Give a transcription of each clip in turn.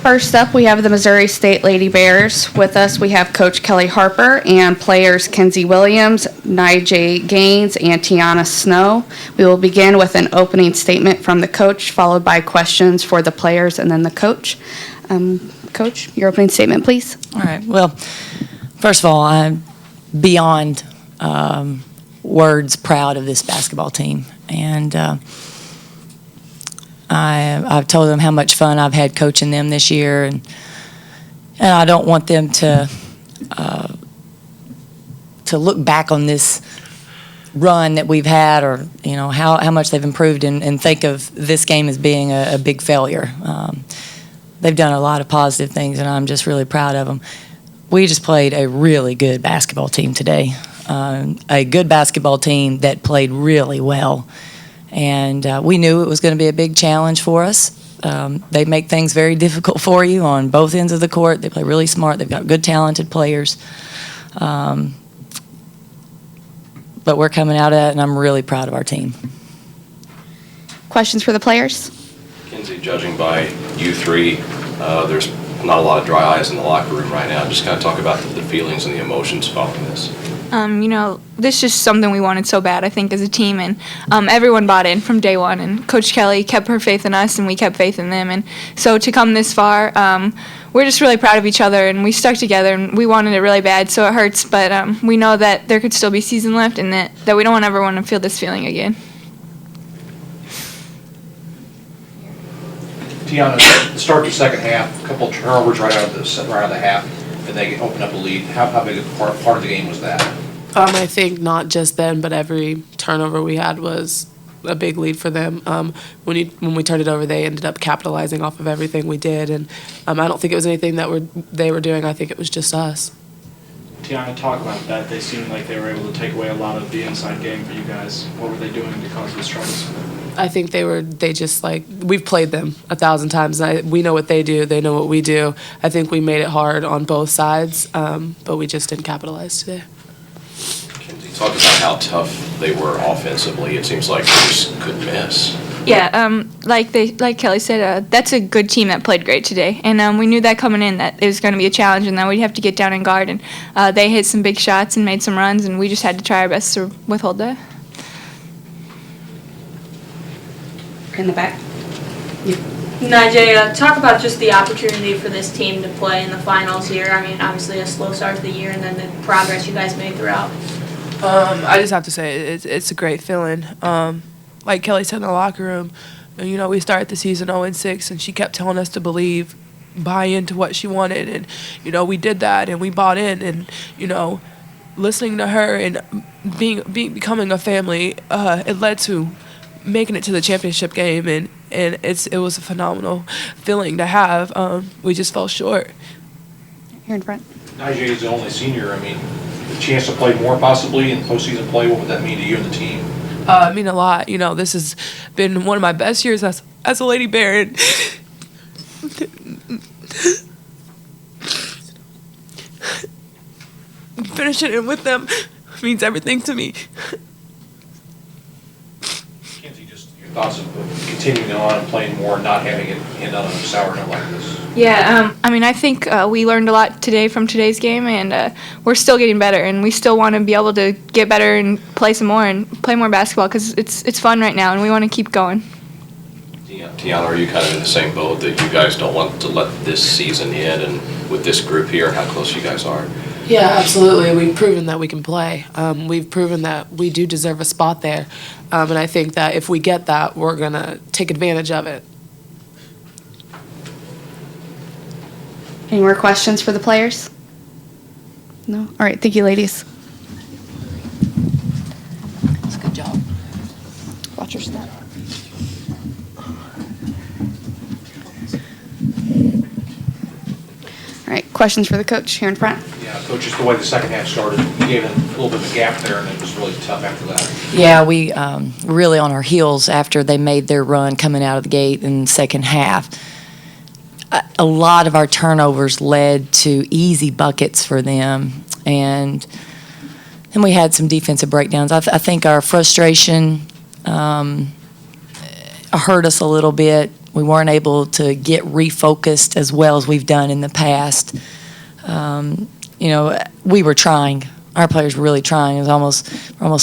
First up, we have the Missouri State Lady Bears. With us, we have Coach Kelly Harper and players Kenzie Williams, Nijay Gaines, and Tiana Snow. We will begin with an opening statement from the coach, followed by questions for the players and then the coach. Coach, your opening statement, please. All right. Well, first of all, I'm beyond words proud of this basketball team. And I've told them how much fun I've had coaching them this year, and I don't want them to look back on this run that we've had, or how much they've improved, and think of this game as being a big failure. They've done a lot of positive things, and I'm just really proud of them. We just played a really good basketball team today, a good basketball team that played really well. And we knew it was going to be a big challenge for us. They make things very difficult for you on both ends of the court. They play really smart. They've got good, talented players. But we're coming out of it, and I'm really proud of our team. Questions for the players? Kenzie, judging by you three, there's not a lot of dry eyes in the locker room right now. Just kind of talk about the feelings and the emotions following this. This is just something we wanted so bad, I think, as a team, and everyone bought in from day one, and Coach Kelly kept her faith in us, and we kept faith in them, and so to come this far, we're just really proud of each other, and we stuck together, and we wanted it really bad, so it hurts, but we know that there could still be season left, and that we don't ever want to feel this feeling again. Tiana, start the second half, a couple of turnovers right out of the half, and they open up a lead. How big a part of the game was that? I think not just then, but every turnover we had was a big lead for them. When we turned it over, they ended up capitalizing off of everything we did, and I don't think it was anything that they were doing. I think it was just us. Tiana, talk about that. They seemed like they were able to take away a lot of the inside game for you guys. What were they doing to cause these struggles? I think we've played them 1,000 times. We know what they do. They know what we do. I think we made it hard on both sides, but we just didn't capitalize today. Kenzie, talk about how tough they were offensively. It seems like they just couldn't miss. Yeah, like Kelly said, that's a good team that played great today, and we knew that coming in that it was going to be a challenge, and that we'd have to get down and guard. And they hit some big shots and made some runs, and we just had to try our best to withhold that. In the back. Nijay, talk about just the opportunity for this team to play in the finals here. I mean, obviously a slow start to the year, and then the progress you guys made throughout. I just have to say it's a great feeling. Like Kelly said in the locker room, we started the season 0-6, and she kept telling us to believe, buy into what she wanted, and we did that, and we bought in, and listening to her and becoming a family, it led to making it to the championship game, and it was a phenomenal feeling to have. We just fell short. Here in front. Nijay is the only senior. I mean, the chance to play more possibly in postseason play, what would that mean to you and the team? I mean a lot. This has been one of my best years as a Lady Bear. And finishing it with them means everything to me. Kenzie, just your thoughts of continuing on and playing more and not having it end on a sour note like this? Yeah, I think we learned a lot today from today's game, and we're still getting better, and we still want to be able to get better and play some more and play more basketball because it's fun right now, and we want to keep going. Tiana, are you kind of in the same boat that you guys don't want to let this season end, and with this group here, how close you guys are? Yeah, absolutely. We've proven that we can play. We've proven that we do deserve a spot there, and I think that if we get that, we're going to take advantage of it. Any more questions for the players? No? All right, thank you, ladies. That's a good job. Watch your step. All right, questions for the coach here in front. Yeah, Coach, just the way the second half started, you gave it a little bit of a gap there, and it was really tough after that. Yeah, we really on our heels after they made their run coming out of the gate in the second half. A lot of our turnovers led to easy buckets for them, and then we had some defensive breakdowns. I think our frustration hurt us a little bit. We weren't able to get refocused as well as we've done in the past. We were trying. Our players were really trying. We're almost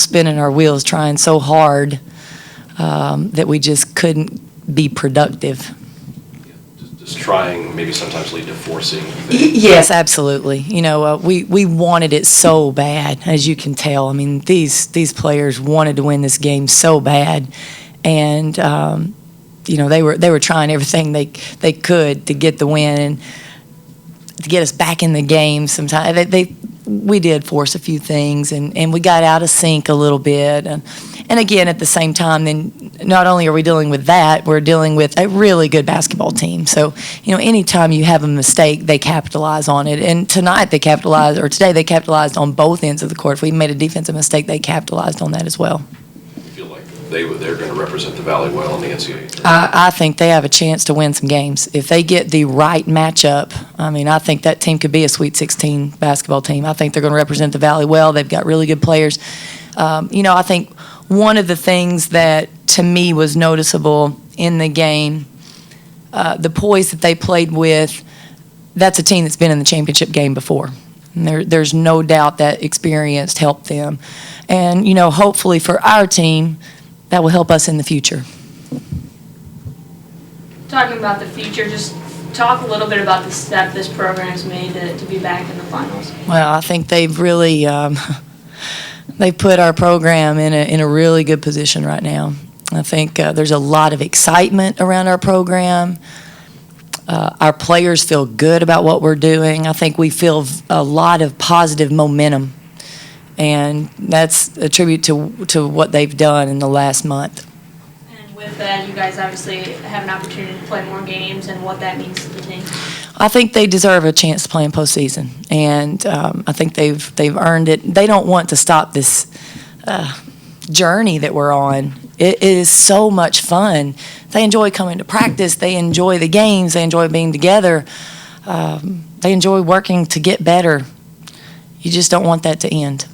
spinning our wheels, trying so hard that we just couldn't be productive. Just trying maybe sometimes lead to forcing. Yes, absolutely. We wanted it so bad, as you can tell. I mean, these players wanted to win this game so bad, and they were trying everything they could to get the win and to get us back in the game. Sometimes we did force a few things, and we got out of sync a little bit. And again, at the same time, then not only are we dealing with that, we're dealing with a really good basketball team. So, anytime you have a mistake, they capitalize on it. And today they capitalized on both ends of the court. If we made a defensive mistake, they capitalized on that as well. You feel like they're going to represent the Valley well in the NCAA? I think they have a chance to win some games. If they get the right matchup, I think that team could be a Sweet 16 basketball team. I think they're going to represent the Valley well. They've got really good players. I think one of the things that to me was noticeable in the game, the poise that they played with, that's a team that's been in the championship game before. And there's no doubt that experience helped them. And, hopefully for our team, that will help us in the future. Talking about the future, just talk a little bit about the step this program's made to be back in the finals. Well, I think they've really they put our program in a really good position right now. I think there's a lot of excitement around our program. Our players feel good about what we're doing. I think we feel a lot of positive momentum, and that's a tribute to what they've done in the last month. And with that, you guys obviously have an opportunity to play more games and what that means to the team. I think they deserve a chance to play in postseason, and I think they've earned it. They don't want to stop this journey that we're on. It is so much fun. They enjoy coming to practice. They enjoy the games. They enjoy being together. They enjoy working to get better. You just don't want that to end.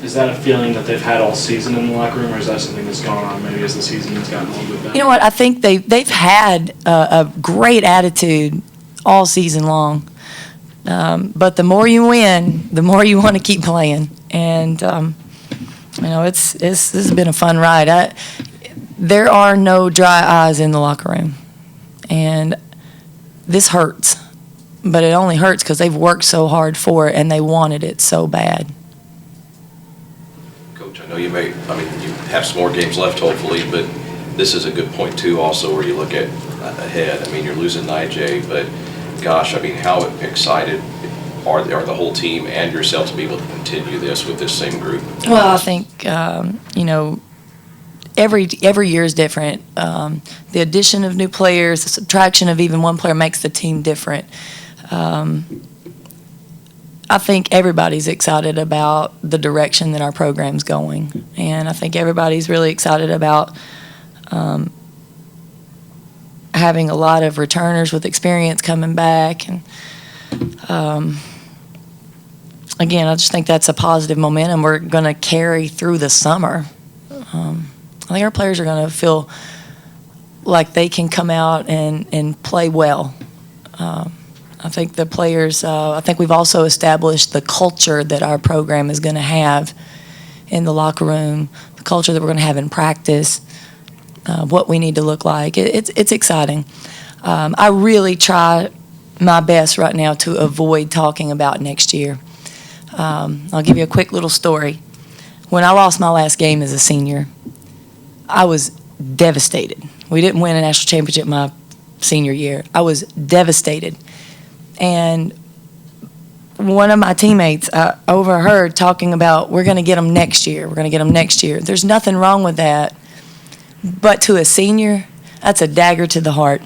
Is that a feeling that they've had all season in the locker room, or is that something that's gone on maybe as the season has gotten a little bit better? You know what? I think they've had a great attitude all season long. But the more you win, the more you want to keep playing. And this has been a fun ride. There are no dry eyes in the locker room, and this hurts. But it only hurts because they've worked so hard for it, and they wanted it so bad. Coach, I know you have some more games left, hopefully, but this is a good point, too, also, where you look at ahead. You're losing NIJ, but gosh, how excited are the whole team and yourself to be able to continue this with this same group? Well, I think, every year is different. The addition of new players, the subtraction of even one player makes the team different. I think everybody's excited about the direction that our program's going, and I think everybody's really excited about having a lot of returners with experience coming back. And again, I just think that's a positive momentum we're going to carry through the summer. I think our players are going to feel like they can come out and play well. I think the players, I think we've also established the culture that our program is going to have in the locker room, the culture that we're going to have in practice, what we need to look like. It's exciting. I really try my best right now to avoid talking about next year. I'll give you a quick little story. When I lost my last game as a senior, I was devastated. We didn't win a national championship my senior year. I was devastated. And one of my teammates overheard talking about, we're going to get them next year. We're going to get them next year. There's nothing wrong with that. But to a senior, that's a dagger to the heart.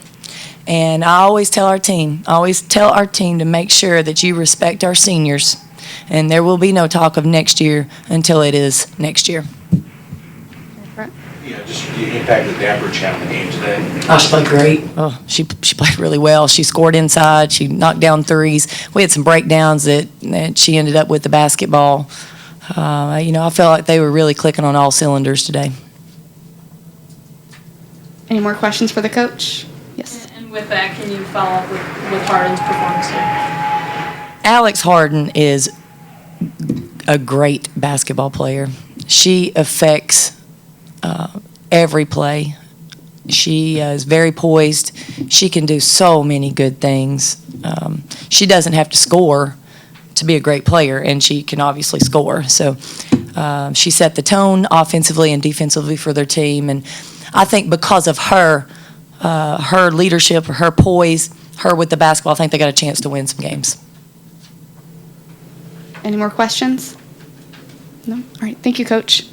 And I always tell our team to make sure that you respect our seniors. And there will be no talk of next year until it is next year. Yeah, just the impact of Dapper chat on the game today. Oh, she played great. Oh, she played really well. She scored inside. She knocked down threes. We had some breakdowns that she ended up with the basketball. I felt like they were really clicking on all cylinders today. Any more questions for the coach? Yes. And with that, can you follow up with Harden's performance here? Alex Harden is a great basketball player. She affects every play. She is very poised. She can do so many good things. She doesn't have to score to be a great player, and she can obviously score. So she set the tone offensively and defensively for their team, and I think because of her, her leadership, her poise, her with the basketball, I think they got a chance to win some games. Any more questions? No? All right. Thank you, Coach.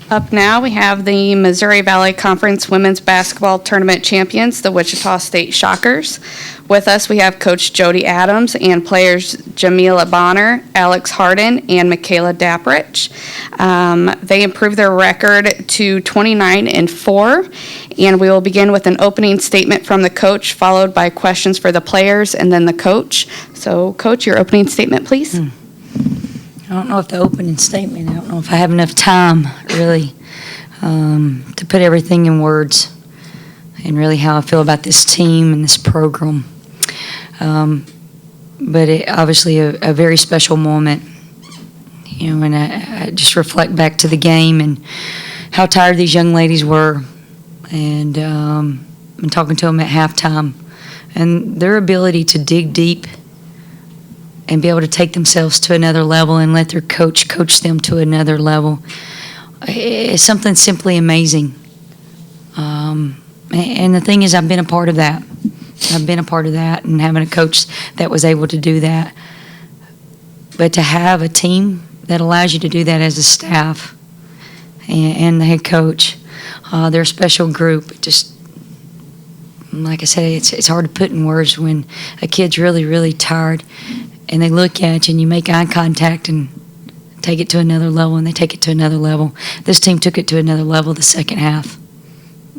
Up now, we have the Missouri Valley Conference Women's Basketball Tournament champions, the Wichita State Shockers. With us, we have Coach Jody Adams and players Jamila Bonner, Alex Harden, and Michaela Daprich. They improved their record to 29-4, and we will begin with an opening statement from the coach, followed by questions for the players and then the coach. So, Coach, your opening statement, please. I don't know if the opening statement, I don't know if I have enough time, really, to put everything in words and really how I feel about this team and this program. But it, obviously a very special moment, you know, and I just reflect back to the game and how tired these young ladies were, and talking to them at halftime, and their ability to dig deep and be able to take themselves to another level and let their coach them to another level is something simply amazing. And the thing is, I've been a part of that. I've been a part of that, and having a coach that was able to do that. But to have a team that allows you to do that as a staff and the head coach, they're a special group. Just like I said, it's hard to put in words when a kid's really, really tired and they look at you and you make eye contact and take it to another level, and they take it to another level. This team took it to another level the second half.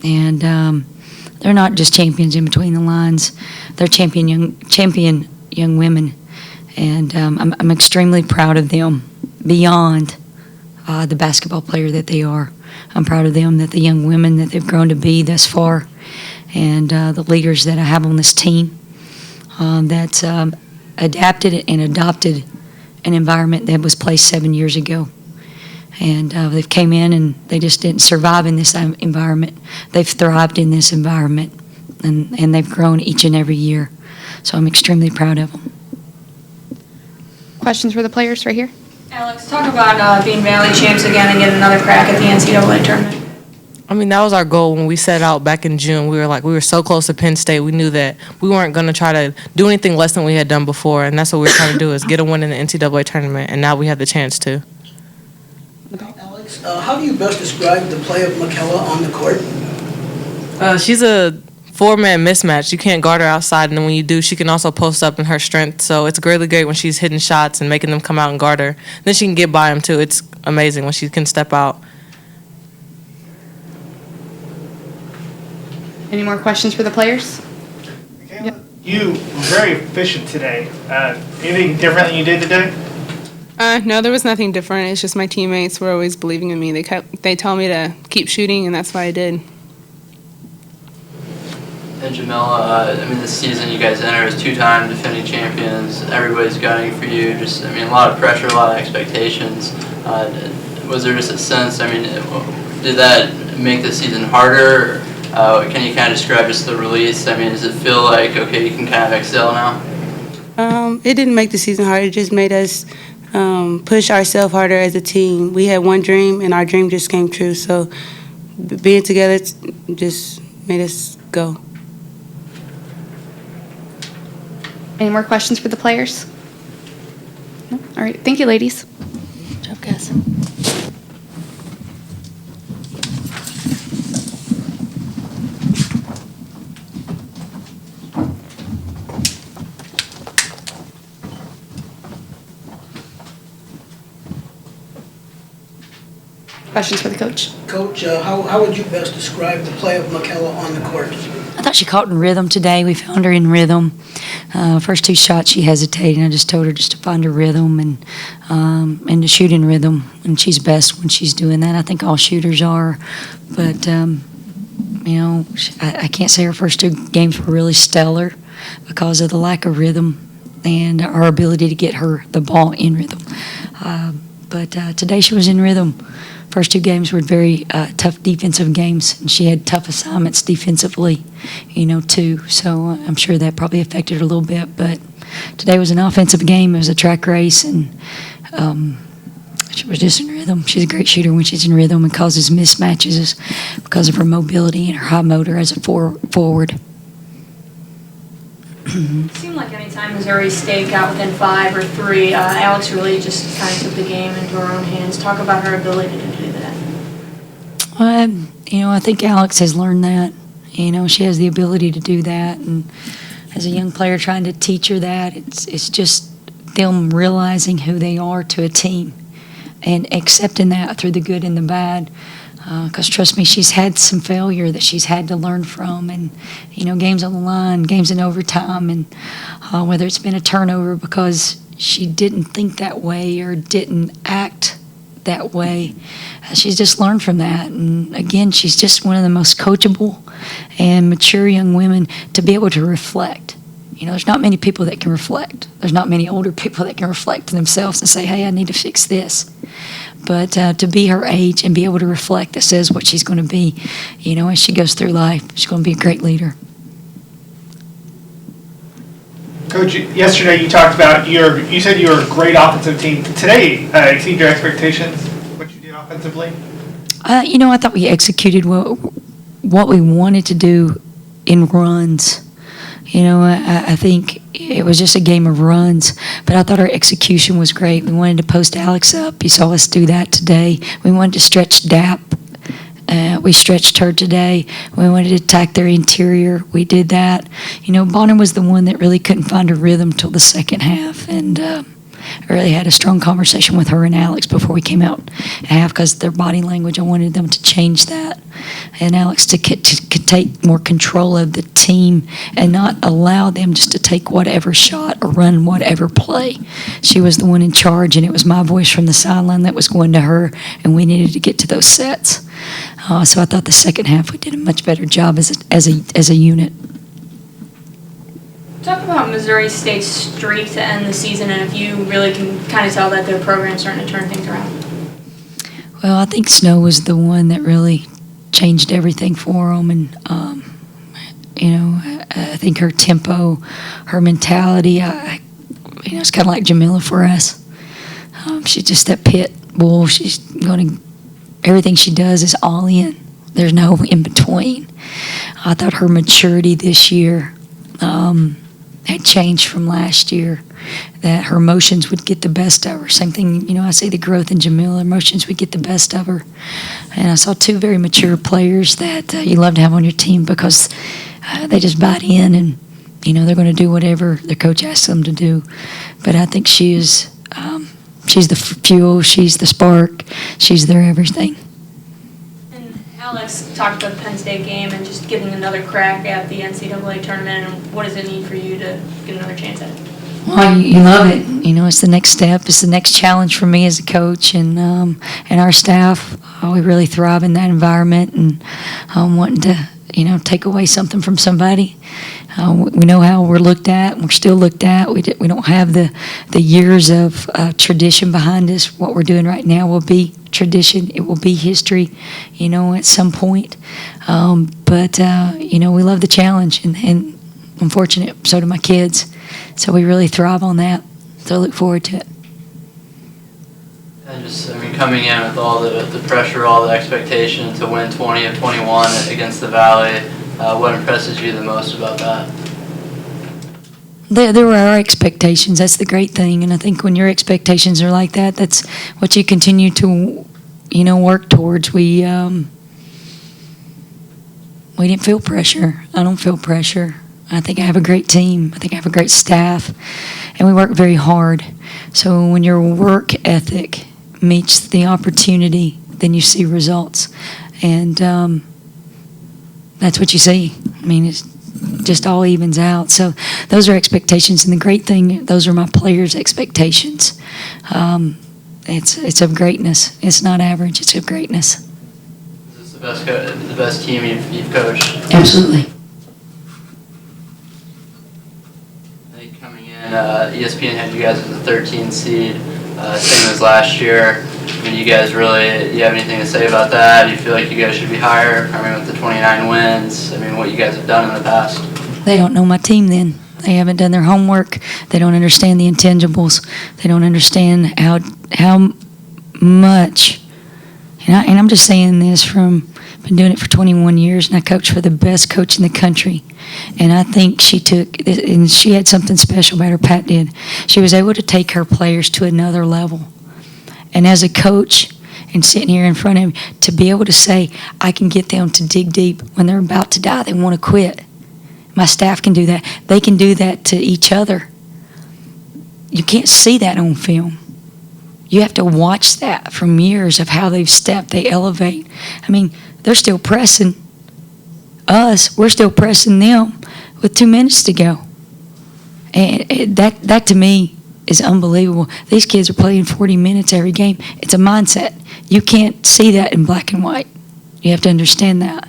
And they're not just champions in between the lines. They're champion young women. And I'm extremely proud of them beyond the basketball player that they are. I'm proud of them, that the young women that they've grown to be thus far, and the leaders that I have on this team that's adapted and adopted an environment that was placed 7 years ago. And they've came in and they just didn't survive in this environment. They've thrived in this environment, and they've grown each and every year. So I'm extremely proud of them. Questions for the players right here? Alex, talk about being Valley champs again and getting another crack at the NCAA tournament. I mean, that was our goal when we set out back in June. We were so close to Penn State. We knew that we weren't going to try to do anything less than we had done before, and that's what we were trying to do, is get a win in the NCAA tournament, and now we have the chance to. Alex, how do you best describe the play of Michaela on the court? She's a four-man mismatch. You can't guard her outside, and then when you do, she can also post up in her strength. So it's really great when she's hitting shots and making them come out and guard her. Then she can get by them, too. It's amazing when she can step out. Any more questions for the players? Michaela, you were very efficient today. Anything different than you did today? No, there was nothing different. It's just my teammates were always believing in me. They told me to keep shooting, and that's why I did. And Jamila, this season you guys enter as two-time defending champions. Everybody's gunning for you. Just, a lot of pressure, a lot of expectations. Was there just a sense, did that make the season harder? Can you kind of describe just the release? Does it feel like, okay, you can kind of excel now? It didn't make the season harder. It just made us push ourselves harder as a team. We had one dream, and our dream just came true. So being together just made us go. Any more questions for the players? No? All right. Thank you, ladies. Good job, guys. Questions for the coach? Coach, how would you best describe the play of Michaela on the court? I thought she caught in rhythm today. We found her in rhythm. First two shots she hesitated. I just told her just to find her rhythm and to shoot in rhythm. And she's best when she's doing that. I think all shooters are. But, I can't say her first two games were really stellar because of the lack of rhythm and our ability to get her the ball in rhythm. But today she was in rhythm. First two games were very tough defensive games, and she had tough assignments defensively, too. So I'm sure that probably affected her a little bit. But today was an offensive game. It was a track race, and She was just in rhythm. She's a great shooter when she's in rhythm and causes mismatches because of her mobility and her high motor as a forward. It seemed like anytime Missouri State got within 5 or 3, Alex really just kind of took the game into her own hands. Talk about her ability to do that. I think Alex has learned that. She has the ability to do that, and as a young player trying to teach her that, it's just them realizing who they are to a team and accepting that through the good and the bad. Because trust me, she's had some failure that she's had to learn from, and games on the line, games in overtime, and whether it's been a turnover because she didn't think that way or didn't act that way. She's just learned from that, and again, she's just one of the most coachable and mature young women to be able to reflect. There's not many people that can reflect. There's not many older people that can reflect to themselves and say, hey, I need to fix this. But to be her age and be able to reflect, that says what she's going to be, as she goes through life. She's going to be a great leader. Coach, yesterday you talked about you said you were a great offensive team. Today, exceed your expectations, what you did offensively? I thought we executed what we wanted to do in runs. I think it was just a game of runs, but I thought our execution was great. We wanted to post Alex up. You saw us do that today. We wanted to stretch Dap. We stretched her today. We wanted to attack their interior. We did that. Bonner was the one that really couldn't find a rhythm till the second half, and I really had a strong conversation with her and Alex before we came out at half because of their body language. I wanted them to change that, and Alex to take more control of the team and not allow them just to take whatever shot or run whatever play. She was the one in charge, and it was my voice from the sideline that was going to her, and we needed to get to those sets. So I thought the second half we did a much better job as a unit. Talk about Missouri State's streak to end the season, and if you really can kind of tell that their program's starting to turn things around. Well, I think Snow was the one that really changed everything for them, and I think her tempo, her mentality, it's kind of like Jamila for us. She's just that pit bull. She's going to everything she does is all in. There's no in between. I thought her maturity this year had changed from last year, that her emotions would get the best of her. Same thing, I see the growth in Jamila. Emotions would get the best of her. And I saw two very mature players that you love to have on your team because they just bite in and, they're going to do whatever their coach asks them to do. But I think she's the fuel, she's the spark, she's their everything. Alex talked about the Penn State game and just getting another crack at the NCAA tournament, and what does it need for you to get another chance at it? Well, you love it. It's the next step. It's the next challenge for me as a coach and our staff. We really thrive in that environment and wanting to, take away something from somebody. We know how we're looked at. We're still looked at. We don't have the years of tradition behind us. What we're doing right now will be tradition. It will be history, at some point. But we love the challenge, and I'm fortunate. So do my kids. So we really thrive on that. So I look forward to it. And coming in with all the pressure, all the expectation to win 20 of 21 against the Valley, what impresses you the most about that? There were our expectations. That's the great thing. And I think when your expectations are like that, that's what you continue to, work towards. We didn't feel pressure. I don't feel pressure. I think I have a great team. I think I have a great staff. And we work very hard. So when your work ethic meets the opportunity, then you see results. And that's what you see. It's just all evens out. So those are expectations. And the great thing, those are my players' expectations. It's of greatness. It's not average. It's of greatness. Is this the best team you've coached? Absolutely. ESPN had you guys as a 13 seed, same as last year. You guys do you have anything to say about that? Do you feel like you guys should be higher? With the 29 wins, what you guys have done in the past? They don't know my team then. They haven't done their homework. They don't understand the intangibles. They don't understand how much, and I'm just saying this from, been doing it for 21 years, and I coach for the best coach in the country. And I think she took, and she had something special about her, Pat did. She was able to take her players to another level. And as a coach, and sitting here in front of him, to be able to say, I can get them to dig deep when they're about to die, they want to quit. My staff can do that. They can do that to each other. You can't see that on film. You have to watch that from years of how they've stepped, they elevate. I mean, they're still pressing us. We're still pressing them with 2 minutes to go. And that to me is unbelievable. These kids are playing 40 minutes every game. It's a mindset. You can't see that in black and white. You have to understand that.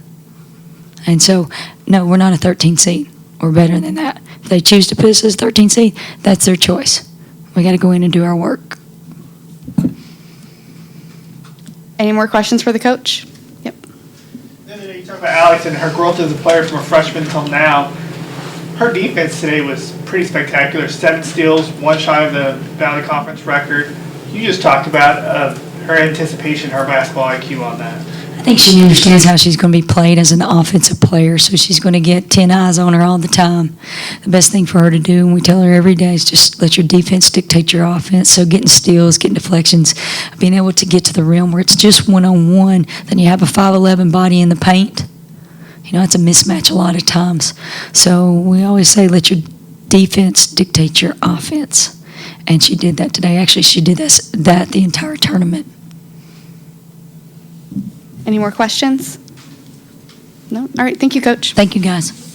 And so, no, we're not a 13 seed. We're better than that. If they choose to put us as 13 seed, that's their choice. We got to go in and do our work. Any more questions for the coach? Yep. You talk about Alex and her growth as a player from a freshman until now. Her defense today was pretty spectacular. 7 steals, 1 shy of the Valley Conference record. You just talked about her anticipation, her basketball IQ on that. I think she understands how she's going to be played as an offensive player, so she's going to get 10 eyes on her all the time. The best thing for her to do, and we tell her every day, is just let your defense dictate your offense. So getting steals, getting deflections, being able to get to the rim where it's just one-on-one, then you have a 5'11" body in the paint. You know, it's a mismatch a lot of times. So we always say let your defense dictate your offense. And she did that today. Actually, she did that the entire tournament. Any more questions? No? All right. Thank you, Coach. Thank you, guys.